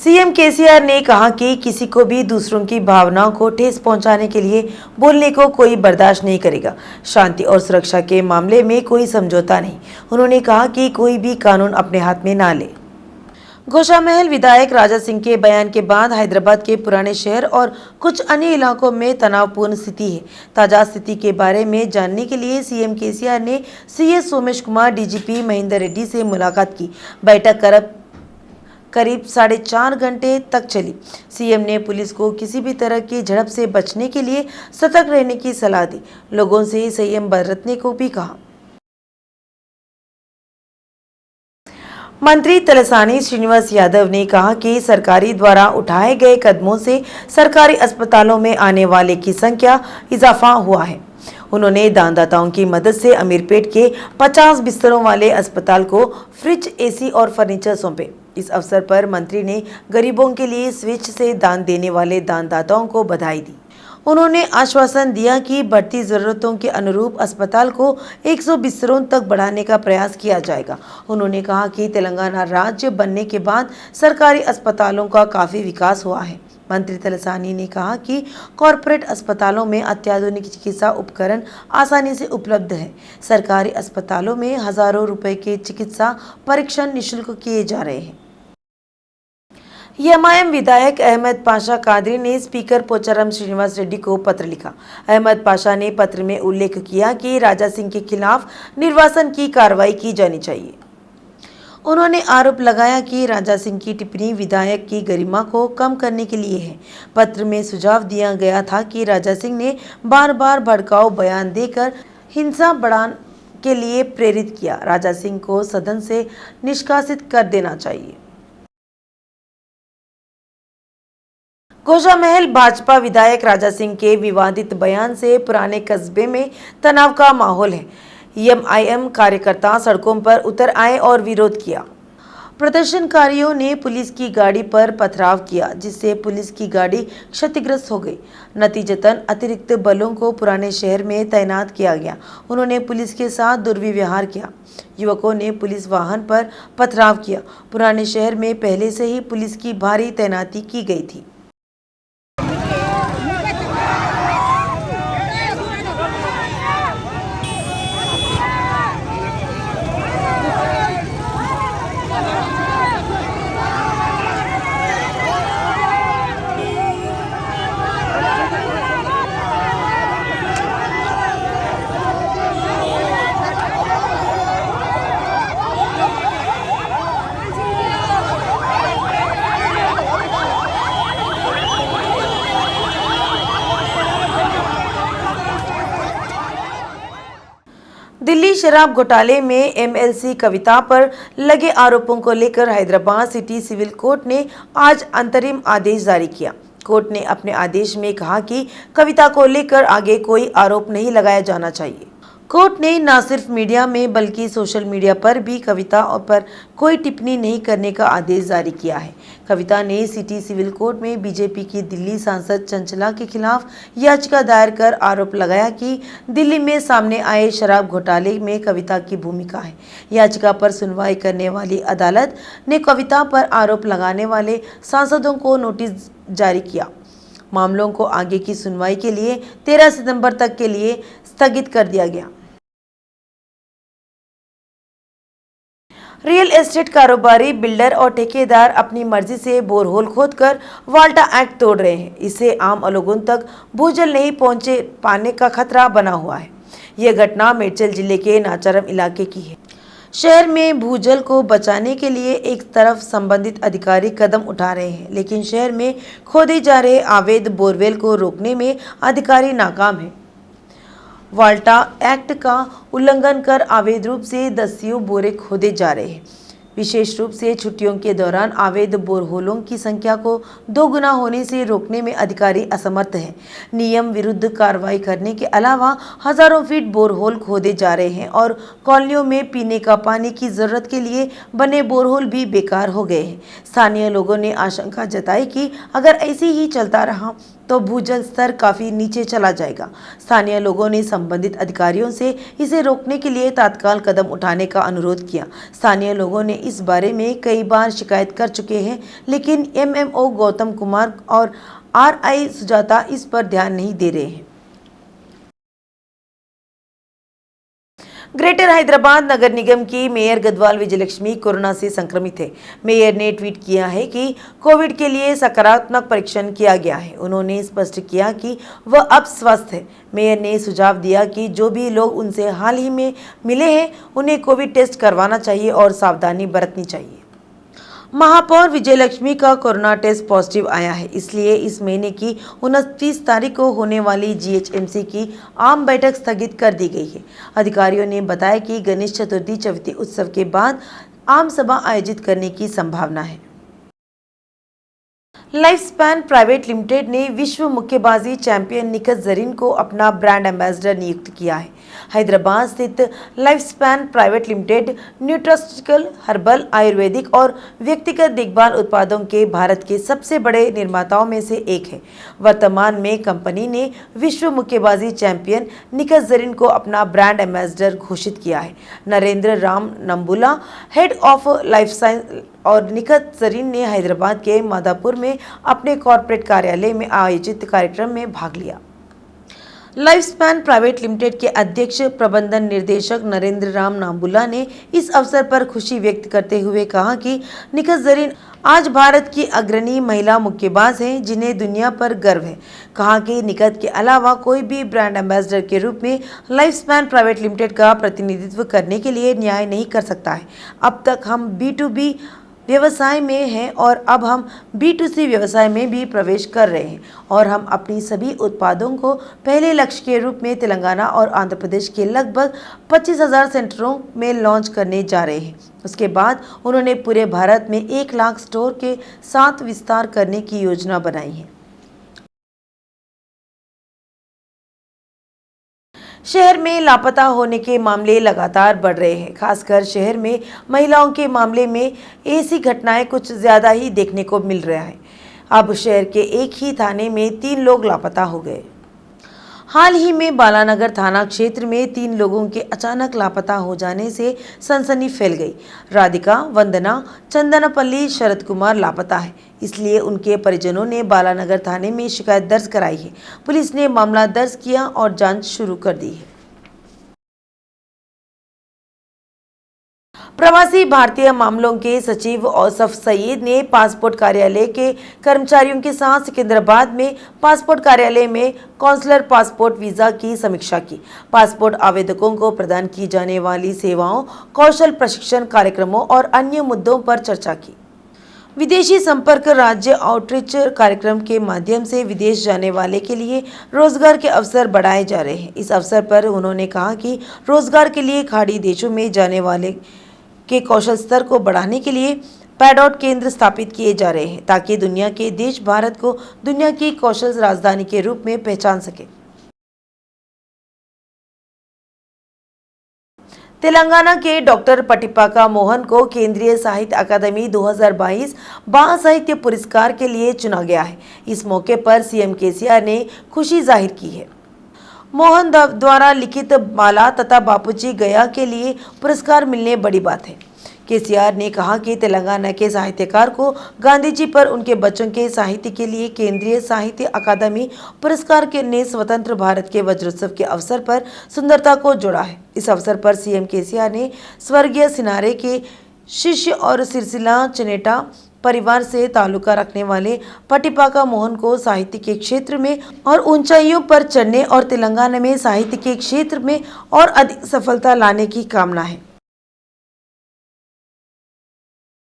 CM KCR ने कहा कि किसी को भी दूसरों की भावनाओं को ठेस पहुंचाने के लिए बोलने को कोई बर्दाश्त नहीं करेगा। शांति और सुरक्षा के मामले में कोई समझौता नहीं। उन्होंने कहा कि कोई भी कानून अपने हाथ में ना ले। घोषामहल विधायक राजा सिंह के बयान के बाद हैदराबाद के पुराने शहर और कुछ अन्य इलाकों में तनावपूर्ण स्थिति है। ताजा स्थिति के बारे में जानने के लिए सीएम केसीआर ने सीएस सोमेश कुमार, डीजीपी महेंदर रेड्डी से मुलाकात की। बैठक करीब 4.5 घंटे तक चली। सीएम ने पुलिस को किसी भी तरह की झड़प से बचने के लिए सतर्क रहने की सलाह दी। लोगों से संयम बरतने को भी कहा। मंत्री तलसानी श्रीनिवास यादव ने कहा कि सरकारी द्वारा उठाए गए कदमों से सरकारी अस्पतालों में आने वाले की संख्या इजाफा हुआ है। उन्होंने दानदाताओं की मदद से अमीरपेट के 50 बिस्तरों वाले अस्पताल को फ्रिज, एसी और फर्नीचर सौंपे। इस अवसर पर मंत्री ने गरीबों के लिए स्वेच्छ से दान देने वाले दानदाताओं को बधाई दी। उन्होंने आश्वासन दिया कि बढ़ती जरूरतों के अनुरूप अस्पताल को 100 बिस्तरों तक बढ़ाने का प्रयास किया जाएगा। उन्होंने कहा कि तेलंगाना राज्य बनने के बाद सरकारी अस्पतालों का काफी विकास हुआ है। मंत्री तलसानी ने कहा कि कॉरपोरेट अस्पतालों में अत्याधुनिक चिकित्सा उपकरण आसानी से उपलब्ध है। सरकारी अस्पतालों में हजारों रुपए के चिकित्सा परीक्षण निःशुल्क किए जा रहे हैं। एमआईएम विधायक अहमद पाशा कादरी ने स्पीकर पोचाराम श्रीनिवास रेड्डी को पत्र लिखा। अहमद पाशा ने पत्र में उल्लेख किया कि राजा सिंह के खिलाफ निर्वासन की कार्रवाई की जानी चाहिए। उन्होंने आरोप लगाया कि राजा सिंह की टिप्पणी विधायक की गरिमा को कम करने के लिए है। पत्र में सुझाव दिया गया था कि राजा सिंह ने बार बार भड़काऊ बयान देकर हिंसा बढ़ाने के लिए प्रेरित किया। राजा सिंह को सदन से निष्कासित कर देना चाहिए। घोषामहल भाजपा विधायक राजा सिंह के विवादित बयान से पुराने कस्बे में तनाव का माहौल है। एमआईएम कार्यकर्ता सड़कों पर उतर आए और विरोध किया। प्रदर्शनकारियों ने पुलिस की गाड़ी पर पथराव किया, जिससे पुलिस की गाड़ी क्षतिग्रस्त हो गई। नतीजतन अतिरिक्त बलों को पुराने शहर में तैनात किया गया। उन्होंने पुलिस के साथ दुर्व्यवहार किया। युवकों ने पुलिस वाहन पर पथराव किया। पुराने शहर में पहले से ही पुलिस की भारी तैनाती की गई थी। दिल्ली शराब घोटाले में एमएलसी कविता पर लगे आरोपों को लेकर हैदराबाद सिटी सिविल कोर्ट ने आज अंतरिम आदेश जारी किया। कोर्ट ने अपने आदेश में कहा कि कविता को लेकर आगे कोई आरोप नहीं लगाया जाना चाहिए। कोर्ट ने न सिर्फ मीडिया में बल्कि सोशल मीडिया पर भी कविता पर कोई टिप्पणी नहीं करने का आदेश जारी किया है। कविता ने सिटी सिविल कोर्ट में बीजेपी की दिल्ली सांसद चंचला के खिलाफ याचिका दायर कर आरोप लगाया कि दिल्ली में सामने आए शराब घोटाले में कविता की भूमिका है। याचिका पर सुनवाई करने वाली अदालत ने कविता पर आरोप लगाने वाले सांसदों को नोटिस जारी किया। मामलों को आगे की सुनवाई के लिए 13 सितंबर तक के लिए स्थगित कर दिया गया। रियल एस्टेट कारोबारी, बिल्डर और ठेकेदार अपनी मर्जी से बोरहोल खोदकर वाल्टा एक्ट तोड़ रहे हैं। इससे आम लोगों तक भूजल नहीं पहुंचे पाने का खतरा बना हुआ है। यह घटना मेडचल जिले के नाचारम इलाके की है। शहर में भूजल को बचाने के लिए एक तरफ संबंधित अधिकारी कदम उठा रहे हैं, लेकिन शहर में खोदे जा रहे अवैध बोरवेल को रोकने में अधिकारी नाकाम है। वाल्टा एक्ट का उल्लंघन कर अवैध रूप से दसियों बोरे खोदे जा रहे हैं। विशेष रूप से छुट्टियों के दौरान अवैध बोरहोलों की संख्या को 2 गुना होने से रोकने में अधिकारी असमर्थ हैं। नियम विरुद्ध कार्रवाई करने के अलावा हजारों फीट बोरहोल खोदे जा रहे हैं और कॉलोनियों में पीने का पानी की जरूरत के लिए बने बोरहोल भी बेकार हो गए हैं। स्थानीय लोगों ने आशंका जताई कि अगर ऐसे ही चलता रहा तो भूजल स्तर काफी नीचे चला जाएगा। स्थानीय लोगों ने संबंधित अधिकारियों से इसे रोकने के लिए तत्काल कदम उठाने का अनुरोध किया। स्थानीय लोगों ने इस बारे में कई बार शिकायत कर चुके हैं, लेकिन एमएमओ गौतम कुमार और आरआई सुजाता इस पर ध्यान नहीं दे रहे हैं। ग्रेटर हैदराबाद नगर निगम की मेयर गदवाल विजयलक्ष्मी कोरोना से संक्रमित है। मेयर ने ट्वीट किया है कि कोविड के लिए सकारात्मक परीक्षण किया गया है। उन्होंने स्पष्ट किया कि वह अब स्वस्थ है। मेयर ने सुझाव दिया कि जो भी लोग उनसे हाल ही में मिले हैं उन्हें कोविड टेस्ट करवाना चाहिए और सावधानी बरतनी चाहिए। महापौर विजयलक्ष्मी का कोरोना टेस्ट पॉजिटिव आया है, इसलिए इस महीने की 29 तारीख को होने वाली जीएचएमसी की आम बैठक स्थगित कर दी गई है। अधिकारियों ने बताया कि गणेश चतुर्थी उत्सव के बाद आम सभा आयोजित करने की संभावना है। लाइफ स्पैन प्राइवेट लिमिटेड ने विश्व मुक्केबाजी चैंपियन निखत जरीन को अपना ब्रांड एम्बेसडर नियुक्त किया है। हैदराबाद स्थित life span private limited nutraceutical, herbal, Ayurvedic और व्यक्तिगत देखभाल उत्पादों के भारत के सबसे बड़े निर्माताओं में से एक है। वर्तमान में कंपनी ने विश्व मुक्केबाजी चैंपियन निखत जरीन को अपना ब्रांड एम्बेसडर घोषित किया है। Narendra Ram Nambula, head of life science और निखत जरीन ने हैदराबाद के माधापुर में अपने कॉर्पोरेट कार्यालय में आयोजित कार्यक्रम में भाग लिया। लाइफ स्पैन प्राइवेट लिमिटेड के अध्यक्ष प्रबंधन निर्देशक नरेंद्र राम नाम्बुला ने इस अवसर पर खुशी व्यक्त करते हुए कहा कि निखत जरीन आज भारत की अग्रणी महिला मुक्केबाज हैं, जिन्हें दुनिया पर गर्व है। कहा कि निखत के अलावा कोई भी ब्रांड एम्बेसडर के रूप में लाइफ स्पैन प्राइवेट लिमिटेड का प्रतिनिधित्व करने के लिए न्याय नहीं कर सकता है। अब तक हम B2B व्यवसाय में हैं और अब हम B2C व्यवसाय में भी प्रवेश कर रहे हैं और हम अपनी सभी उत्पादों को पहले लक्ष्य के रूप में तेलंगाना और आंध्र प्रदेश के लगभग 25,000 सेंटरों में लॉन्च करने जा रहे हैं। उसके बाद उन्होंने पूरे भारत में 1 लाख स्टोर के साथ विस्तार करने की योजना बनाई है। शहर में लापता होने के मामले लगातार बढ़ रहे हैं। खासकर शहर में महिलाओं के मामले में ऐसी घटनाएं कुछ ज़्यादा ही देखने को मिल रहा है। अब शहर के एक ही थाने में 3 लोग लापता हो गए। हाल ही में बालानगर थाना क्षेत्र में 3 लोगों के अचानक लापता हो जाने से सनसनी फैल गई। राधिका, वंदना, चंदनपल्ली, शरद कुमार लापता है, इसलिए उनके परिजनों ने बालानगर थाने में शिकायत दर्ज कराई है। पुलिस ने मामला दर्ज किया और जांच शुरू कर दी है। प्रवासी भारतीय मामलों के सचिव औसफ सईद ने पासपोर्ट कार्यालय के कर्मचारियों के साथ सिकंदराबाद में पासपोर्ट कार्यालय में कॉन्सुलर पासपोर्ट वीजा की समीक्षा की। पासपोर्ट आवेदकों को प्रदान की जाने वाली सेवाओं, कौशल प्रशिक्षण कार्यक्रमों और अन्य मुद्दों पर चर्चा की। विदेशी संपर्क राज्य आउटरीच कार्यक्रम के माध्यम से विदेश जाने वाले के लिए रोजगार के अवसर बढ़ाए जा रहे हैं। इस अवसर पर उन्होंने कहा कि रोजगार के लिए खाड़ी देशों में जाने वाले के कौशल स्तर को बढ़ाने के लिए पैडॉट केंद्र स्थापित किए जा रहे हैं, ताकि दुनिया के देश भारत को दुनिया की कौशल राजधानी के रूप में पहचान सके। तेलंगाना के डॉक्टर पटिपाका मोहन को केंद्रीय साहित्य अकादमी 2022 बाल साहित्य पुरस्कार के लिए चुना गया है। इस मौके पर सीएम केसीआर ने खुशी जाहिर की है। मोहन द्वारा लिखित माला तथा बापूजी गया के लिए पुरस्कार मिलने बड़ी बात है। केसीआर ने कहा कि तेलंगाना के साहित्यकार को गांधी जी पर उनके बच्चों के साहित्य के लिए केंद्रीय साहित्य अकादमी पुरस्कार के ने स्वतंत्र भारत के वज्रोत्सव के अवसर पर सुंदरता को जोड़ा है। इस अवसर पर सीएम केसीआर ने स्वर्गीय सिनारे के शिष्य और सिरसिला चनेटा परिवार से ताल्लुका रखने वाले पटिपाका मोहन को साहित्य के क्षेत्र में और ऊंचाइयों पर चढ़ने और तेलंगाना में साहित्य के क्षेत्र में और अधिक सफलता लाने की कामना है।